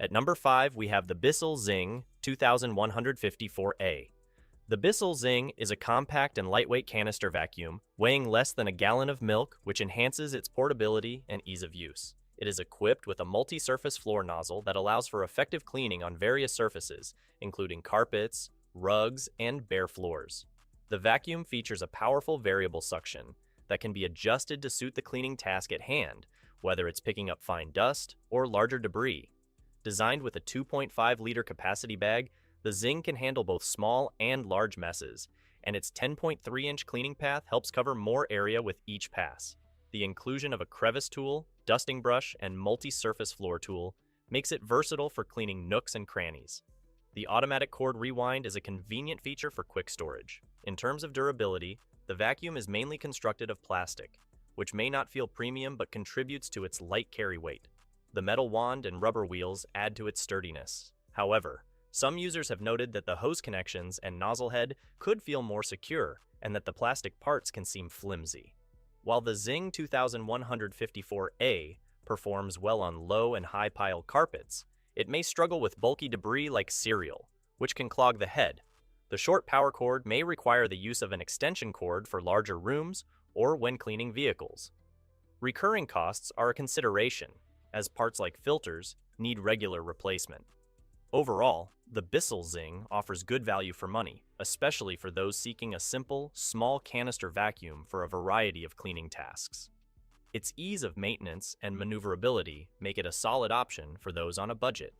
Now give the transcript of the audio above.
At number 5, we have the Bissell Zing 2154A. The Bissell Zing is a compact and lightweight canister vacuum weighing less than a gallon of milk, which enhances its portability and ease of use. It is equipped with a multi-surface floor nozzle that allows for effective cleaning on various surfaces, including carpets, rugs, and bare floors. The vacuum features a powerful variable suction that can be adjusted to suit the cleaning task at hand, whether it's picking up fine dust or larger debris. Designed with a 2.5-liter capacity bag, the Zing can handle both small and large messes, and its 10.3-inch cleaning path helps cover more area with each pass. The inclusion of a crevice tool, dusting brush, and multi-surface floor tool makes it versatile for cleaning nooks and crannies. The automatic cord rewind is a convenient feature for quick storage. In terms of durability, the vacuum is mainly constructed of plastic, which may not feel premium but contributes to its light carry weight. The metal wand and rubber wheels add to its sturdiness. However, some users have noted that the hose connections and nozzle head could feel more secure and that the plastic parts can seem flimsy. While the Zing 2154A performs well on low and high pile carpets, it may struggle with bulky debris like cereal, which can clog the head. The short power cord may require the use of an extension cord for larger rooms or when cleaning vehicles. Recurring costs are a consideration, as parts like filters need regular replacement. Overall, the Bissell Zing offers good value for money, especially for those seeking a simple, small canister vacuum for a variety of cleaning tasks. Its ease of maintenance and maneuverability make it a solid option for those on a budget.